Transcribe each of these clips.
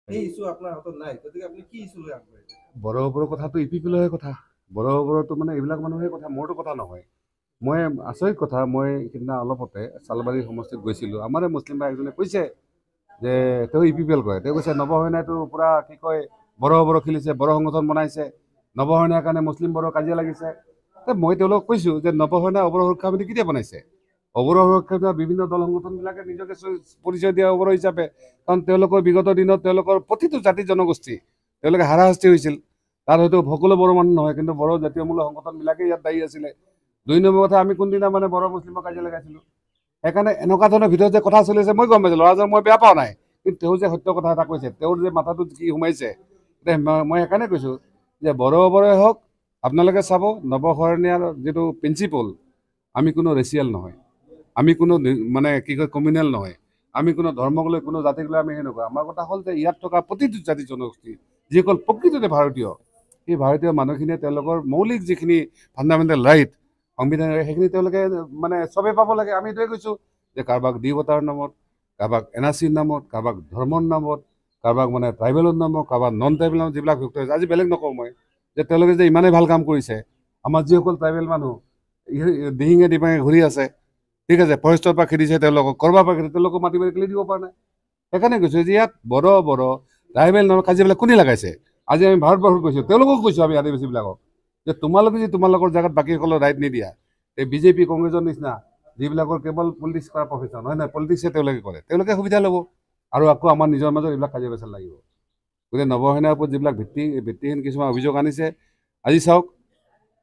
সেই ইস্যু আপোনাৰ হাতত নাই, গতিকে আপুনি কি ইস্যু লৈ আগবাঢ়িছে? বড়োবোৰৰ কথাটো ইপিপিলৰহে কথা, বড়োবোৰতো মানে এইবিলাক মানুহৰে কথা, মোৰতো কথা নহয়। মই আচৰিত কথা, মই সিদিনা অলপতে চালবাৰী সমষ্টিত গৈছিলোঁ, আমাৰে মুছলিম ভাই এজনে কৈছে যে তেওঁ ইপিপিএল কৰে, তেওঁ কৈছে নৱসেনাইতো পূৰা কি কয় বড়ো খেলিছে, বড়ো সংগঠন বনাইছে, নৱসেনাৰ কাৰণে মুছলিম বড়ো কাজিয়া লাগিছে। মই তেওঁলোকক কৈছোঁ যে নৱসেনা অৱৰ সুৰক্ষা সমিতি কেতিয়া বনাইছে? অৱৰ সুৰক্ষা বিভিন্ন দল সংগঠনবিলাকে নিজকে পৰিচয় দিয়া অৱৰ হিচাপে, কাৰণ তেওঁলোকৰ বিগত দিনত তেওঁলোকৰ প্ৰতিটো জাতি জনগোষ্ঠী তেওঁলোকে হাৰাশাস্তি হৈছিল। তাত হয়তো সকলো বড়ো মানুহ নহয়, কিন্তু বড়ো জাতীয়মূলক সংগঠনবিলাকেই ইয়াত দায়ী আছিলে। 2 নম্বৰ কথা, আমি কোনদিনা মানে বড়ো মুছলিমৰ কাজিয়া লগাইছিলোঁ? সেইকাৰণে এনেকুৱা ধৰণৰ ভিতৰত যে কথা চলি আছে মই গম পাইছোঁ, ল'ৰাজন মই বেয়া পোৱা নাই, কিন্তু তেওঁ যে সত্য কথা এটা কৈছে, তেওঁৰ যে মাথাটোত কি সোমাইছে, এতিয়া মই সেইকাৰণে কৈছোঁ যে বড়োবোৰে হওক, আপোনালোকে চাব নৱসৰণীয়াৰ যিটো প্ৰিন্সিপল, আমি কোনো ৰেচিয়েল নহয়, আমি কোনো মানে কি কয় কমিউনেল নহয়, আমি কোনো ধৰ্মক লৈ কোনো জাতিক লৈ আমি সেই নকৰোঁ। আমাৰ কথা হ'ল যে ইয়াত থকা প্ৰতিটো জাতি জনগোষ্ঠী যিসকল প্ৰকৃততে ভাৰতীয়, সেই ভাৰতীয় মানুহখিনিয়ে তেওঁলোকৰ মৌলিক যিখিনি ফাণ্ডামেণ্টেল ৰাইট সংবিধান সেইখিনি তেওঁলোকে মানে চবেই পাব লাগে। আমি এইটোৱে কৈছোঁ যে কাৰোবাক দেৱতাৰ নামত, কাৰোবাক এন আৰ চিৰ নামত, কাৰোবাক ধৰ্মৰ নামত, কাৰোবাক মানে ট্ৰাইবেলৰ নামত, কাৰোবাক নন ট্ৰাইবেল নামত যিবিলাক ব্যক্তি হৈছে, আজি বেলেগ নকওঁ মই, যে তেওঁলোকে যে ইমানেই ভাল কাম কৰিছে, আমাৰ যিসকল ট্ৰাইবেল মানুহ দিহিঙে দিমাঙে ঘূৰি আছে, ঠিক আছে, ফৰেষ্টৰ পৰা খেদিছে তেওঁলোকক, ক'ৰবাৰ পৰা খেদিছে, তেওঁলোকক মাতি মাৰি কেলি দিব পৰা নাই। সেইকাৰণে কৈছোঁ যে ইয়াত বড়ো ট্ৰাইবেল নামৰ কাজিয়াবিলাক কোনে লগাইছে? আজি আমি ভাৰতবৰ্ষত কৈছোঁ, তেওঁলোকক কৈছোঁ আমি আদিবাসীবিলাকক যে তোমালোকে যে তোমালোকৰ জেগাত বাকীসকলৰ ৰাইট নিদিয়া, এই বিজেপি কংগ্ৰেছৰ নিচিনা যিবিলাকৰ কেৱল পলিটিক্স কৰা প্ৰফেশ্যন হয় নহয়, পলিটিক্সে তেওঁলোকে কৰে, তেওঁলোকে সুবিধা ল'ব আৰু আকৌ আমাৰ নিজৰ মাজত এইবিলাক কাজিয়া পেচাল লাগিব। গতিকে নৱসেনাৰ ওপৰত যিবিলাক ভিত্তিহীন কিছুমান অভিযোগ আনিছে, আজি চাওক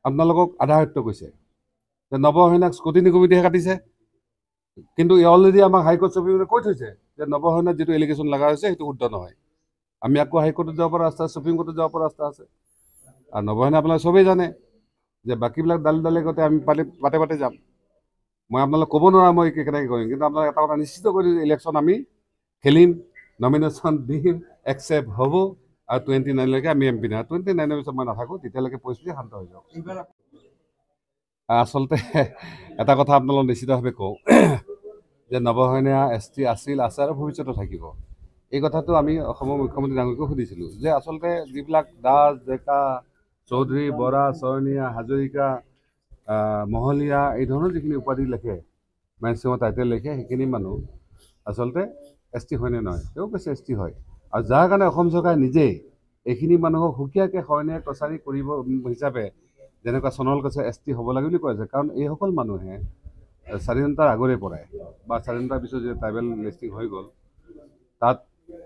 আপোনালোকক আধা সত্য কৈছে যে নৱসেনাক স্ক্ৰুটিনি কমিটিহে কাটিছে, কিন্তু অলৰেডি আমাক হাইকোৰ্ট চুপ্ৰিমে কৈ থৈছে যে নৱসেনাত যিটো এলিগেশ্যন লগা হৈছে সেইটো শুদ্ধ নহয়। আমি আকৌ হাইকোৰ্টত যাব পৰা ৰাস্তা আছে, সুপ্ৰিম কোৰ্টত যাব পৰা ৰাস্তা আছে। আৰু নৱসেনা আপোনালোকে চবেই জানে যে বাকীবিলাক দালে গতে আমি পাতে যাম। মই আপোনালোক ক'ব নোৱাৰা মই কেনেকৈ কৰিম, কিন্তু আপোনালোকে এটা কথা নিশ্চিত কৰি ইলেকশ্যন আমি খেলিম, নমিনেশ্যন দিম, একচেপ্ট হ'ব, আৰু 29লৈকে আমি এম পি নাই, 29ৰ পিছত মই নাথাকোঁ, তেতিয়ালৈকে পৰিস্থিতি শান্ত হৈ যাওক। আচলতে এটা কথা আপোনালোক নিশ্চিতভাৱে কওঁ যে নৱসেনা এছ টি আছিল, আছে আৰু ভৱিষ্যতে থাকিব। এই কথাটো আমি অসমৰ মুখ্যমন্ত্ৰী ডাঙৰীয়াকো সুধিছিলোঁ যে আচলতে যিবিলাক দাস, ডেকা, চৌধুৰী, বৰা, চৰণীয়া, হাজৰিকা, মহলীয়া এই ধৰণৰ যিখিনি উপাধি লিখে, মেক্সিমাম টাইটেল লিখে, সেইখিনি মানুহ আচলতে এছ টি হয়নে নহয়? তেওঁ কৈছে এছ টি হয়। আৰু যাৰ কাৰণে অসম চৰকাৰে নিজেই এইখিনি মানুহক সুকীয়াকৈ শৰণীয়া কছাৰী কৰিব হিচাপে যেনেকুৱা চনল কৈছে এছ টি হ'ব লাগে বুলি কৈ আছে, কাৰণ এইসকল মানুহে স্বাধীনতাৰ আগৰে পৰাই বা স্বাধীনতাৰ পিছত যে ট্ৰাইবেল লিষ্টিং হৈ গ'ল, তাত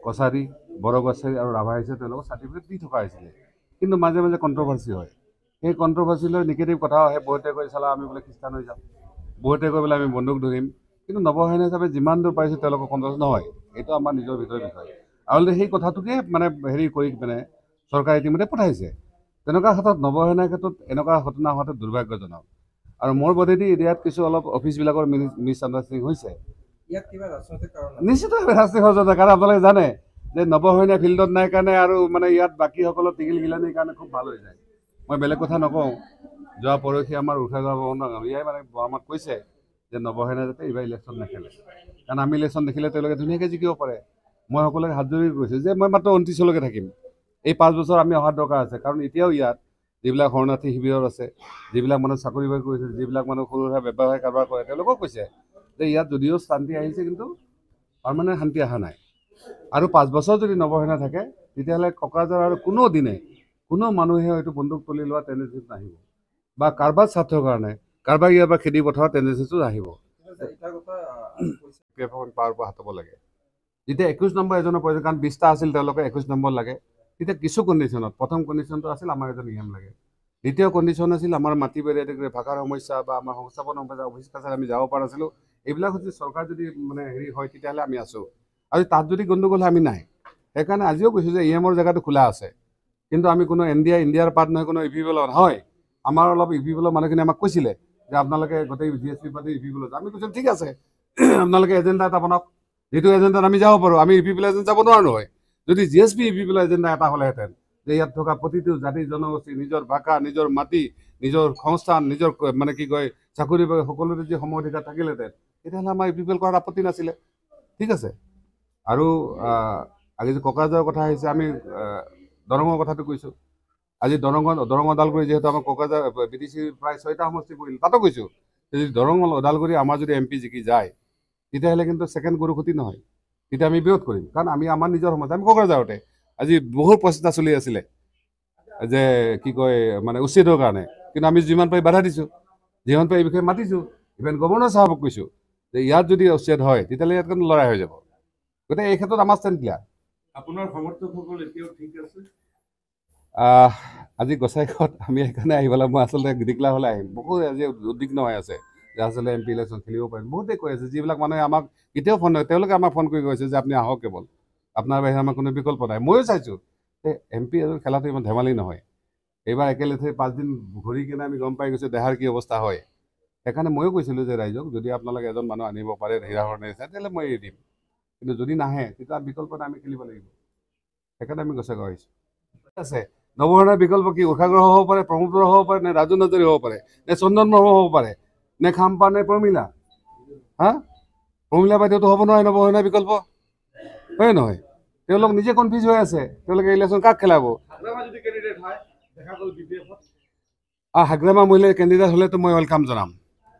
কছাৰী, বড়ো কছাৰী আৰু ৰাভা হিচাপে তেওঁলোকক চাৰ্টিফিকেট দি থকা হৈছিলে, কিন্তু মাজে মাজে কণ্ট্ৰভাৰ্চি হয়। সেই কণ্ট্ৰভাৰ্চি লৈ নিগেটিভ কথাও আহে, বহুতে কৈ চালা আমি বোলে খ্ৰীষ্টান হৈ যাম, বহুতে কৈ বোলে আমি বন্দুক ধৰিম, কিন্তু নৱসেনা হিচাপে যিমান দূৰ পাৰিছোঁ তেওঁলোকৰ কণ্ট্ৰভাৰ্চি নহয়, এইটো আমাৰ নিজৰ ভিতৰৰ বিষয়। আৰু সেই কথাটোকে মানে হেৰি কৰি মানে চৰকাৰে ইতিমধ্যে পঠাইছে। তেনেকুৱা ক্ষেত্ৰত নৱসেনাৰ ক্ষেত্ৰত এনেকুৱা ঘটনা হোৱাটো দুৰ্ভাগ্যজনক। আৰু মোৰ বোধেদি ইয়াত কিছু অলপ অফিচবিলাকৰ মিছ আণ্ডাৰষ্টেণ্ডিং হৈছে। ইয়াত কিবা ৰাজনৈতিক কাৰণ আছে? নিশ্চিতভাৱে ৰাজনীতি ষড়যন্ত্ৰ, কাৰণ আপোনালোকে জানে যে নৱসেনা ফিল্ডত নাই কাৰণে আৰু মানে ইয়াত বাকীসকলৰ টিকিল গিলানিৰ কাৰণে খুব ভাল হৈ যায়। মই বেলেগ কথা নকওঁ, যোৱা পৰহি আমাৰ উষাগাঁও ইয়াই মানে আমাক কৈছে যে নৱসেনা যাতে এইবাৰ ইলেকশ্যন নেখেলে, কাৰণ আমি ইলেকশ্যন দেখিলে তেওঁলোকে ধুনীয়াকৈ জিকিব পাৰে। মই সকলোকে হাত জোৰি কৈছোঁ যে মই মাত্ৰ 29লৈকে থাকিম, এই 5 বছৰ আমি অহাৰ দৰকাৰ আছে, কাৰণ এতিয়াও ইয়াত যিবিলাক শৰণাৰ্থী শিবিৰত আছে, যিবিলাক মানুহ চাকৰি বাকৰি কৰিছে, যিবিলাক মানুহ সৰু সুৰা ব্যৱসায় কাৰবাৰ কৰে, তেওঁলোকক কৈছে যে ইয়াত যদিও শান্তি আহিছে, কিন্তু পাৰ্মানেণ্ট শান্তি অহা নাই। আৰু 5 বছৰ যদি নৱসেনা থাকে, তেতিয়াহ'লে কোকৰাঝাৰ আৰু কোনো মানুহে হয়তো বন্দুক তুলি লোৱা টেণ্ডেঞ্চি নাহিব, বা কাৰোবাৰ স্বাৰ্থৰ কাৰণে কাৰোবাক ইয়াৰ পৰা খেদি পঠোৱা টেণ্ডেঞ্চিটো আহিব। পাৱাৰ পৰা হাতব লাগে। যেতিয়া 21 নম্বৰ এজনৰ প্ৰয়োজন, কাৰণ 20টা আছিল, তেওঁলোকে 21 নম্বৰ লাগে, তেতিয়া কিছু কণ্ডিশ্যনত, প্ৰথম কণ্ডিশ্যনটো আছিল আমাৰ এজন নিয়ম লাগে, দ্বিতীয় কণ্ডিশ্যন আছিল আমাৰ মাটি বাৰী ভাষাৰ সমস্যা বা আমাৰ সংস্থাপন সমস্যা, অফিচ কাছাৰী আমি যাব পৰা নাছিলোঁ। এইবিলাক যদি চৰকাৰ যদি মানে হেৰি হয়, তেতিয়াহ'লে আমি আছোঁ, আৰু তাত যদি গণ্ডগোল হয় আমি নাই। সেইকাৰণে আজিও কৈছোঁ যে EM জেগাটো খোলা আছে, কিন্তু আমি কোনো ইণ্ডিয়াৰ পাৰ্ট নহয়, কোনো ইপিপিএল নহয়। আমাৰ অলপ ইপিপিএলৰ মানুহখিনি আমাক কৈছিলে যে আপোনালোকে গোটেই GSP পাতি ইপিপিএলত, আমি কৈছোঁ ঠিক আছে, আপোনালোকে এজেণ্ডা এটা বনাওক, যিটো এজেণ্ডাত আমি যাব পাৰোঁ। আমি ইপিপিএল এজেণ্ট যাব নোৱাৰো নহয়। যদি GSP ইপিপিএল এজেণ্ডা এটা হ'লেহেঁতেন যে ইয়াত থকা প্ৰতিটো জাতি জনগোষ্ঠী নিজৰ ভাষা, নিজৰ মাটি, নিজৰ সংস্থান, নিজৰ মানে কি কয় চাকৰি বাকৰি সকলোৰে যদি সম অধিকাৰ থাকিলেহেঁতেন, তেতিয়াহ'লে আমাৰ ইপিপিএল কৰাত আপত্তি নাছিলে, ঠিক আছে। আৰু আজি যে কোকৰাঝাৰৰ কথা আহিছে, আমি দৰঙৰ কথাটো কৈছোঁ। আজি দৰং ওদালগুৰি যিহেতু আমাৰ কোকৰাঝাৰ BTC প্ৰায় 6টা সমষ্টি পৰিল, তাতো কৈছোঁ যদি দৰং ওদালগুৰি আমাৰ যদি MP জিকি যায় তেতিয়াহ'লে কিন্তু ছেকেণ্ড গৰুসুটি নহয়, তেতিয়া আমি বিৰোধ কৰিম। কাৰণ আমি আমাৰ নিজৰ সমষ্টি, আমি কোকৰাঝাৰতে আজি বহুত প্ৰচেষ্টা চলি আছিলে যে কি কয় মানে উচ্ছেদৰ কাৰণে, কিন্তু আমি যিমান পাৰি বাধা দিছোঁ, যিমান পাৰি এই বিষয়ে মাতিছোঁ, ইভেন গভৰ্ণৰ চাহাবক কৈছোঁ যে ইয়াত যদি উচ্ছেদ হয় তেতিয়াহ'লে ইয়াত কিন্তু লৰাই হৈ যাব। গতিকে এই ক্ষেত্ৰত আমাৰ ষ্টেণ্ড ক্লিয়াৰ। আপোনাৰ সমৰ্থকসকল এতিয়াও ঠিক আছে? আজি গোসাইঘাট আমি সেইকাৰণে আহিবলৈ, মই আচলতে গিৰিকলা হ'লে আহিম, বহুত আজি উদ্বিগ্ন হৈ আছে যে আচলতে MP ইলেকশ্যন খেলিব পাৰিম। বহুতেই কৈ আছে, যিবিলাক মানুহে আমাক কেতিয়াও ফোন নকৰে, তেওঁলোকে আমাক ফোন কৰি কৈছে যে আপুনি আহক, কেৱল আপোনাৰ বাহিৰে আমাৰ কোনো বিকল্প নাই। ময়ো চাইছোঁ যে MP এজন খেলাটো ইমান ধেমালি নহয়। এইবাৰ একেলেথে 5 দিন ঘূৰি কিনে আমি গম পাই গৈছোঁ দেহাৰ কি অৱস্থা হয়। সেইকাৰণে ময়ো কৈছিলোঁ যে ৰাইজক যদি আপোনালোকে এজন মানুহ আনিব পাৰে হীৰাহৰণে তেতিয়াহ'লে মই এৰি দিম, কিন্তু যদি নাহে তেতিয়া বিকল্প নাই, আমি খেলিব লাগিব। সেইকাৰণে আমি গোসাইগাঁও আহিছোঁ। আছে নৱসেনাৰ বিকল্প কি? উষাগ্ৰহ হ'ব পাৰে, প্ৰমোদৰ হ'ব পাৰে, নে ৰাজু নাৰ্জাৰী হ'ব পাৰে, নে চন্দন ব্ৰহ্ম হ'ব পাৰে, নে খাম্পা, নে প্ৰমীলা। প্ৰমীলা বাইদেউতো হ'ব নহয় নৱসেনাৰ বিকল্প, হয় নহয়? তেওঁলোক নিজে কনফিউজ হৈ আছে, তেওঁলোকে ইলেকশ্যন কাক খেলাব? হাগ্ৰামা মহিলাৰ কেণ্ডিডেট হ'লেতো মই ৱেলকাম জনাম,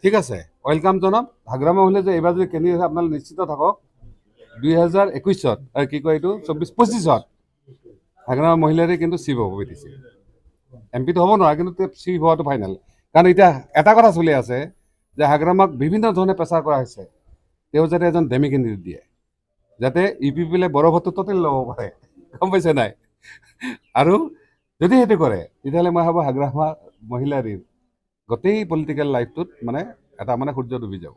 ঠিক আছে, ৱেলকাম জনাম। হাগ্ৰামা মহিলা যে এইবাৰ যদি কেণ্ডিডেট আপোনালোক নিশ্চিত থাকক 2021-ত কি কয় এইটো 24-25-ত হাগ্ৰামা মহিলাৰে কিন্তু চিফ হ'ব BTC। MP টো হ'ব নোৱাৰে, কিন্তু চিফ হোৱাটো ফাইনেল। কাৰণ এতিয়া এটা কথা চলি আছে যে হাগ্ৰামাক বিভিন্ন ধৰণে প্ৰেচাৰ কৰা হৈছে, তেওঁ যাতে এজন ডেমি কেণ্ডিডেট দিয়ে, যাতে UPPলে বড়ো ভোটটো টোটেল ল'ব পাৰে, গম পাইছে নাই? আৰু যদি সেইটো কৰে তেতিয়াহ'লে মই ভাবোঁ হাগ্ৰামা মহিলাৰীৰ গোটেই পলিটিকেল লাইফটোত মানে এটা মানে সূৰ্য ডুবি যাব।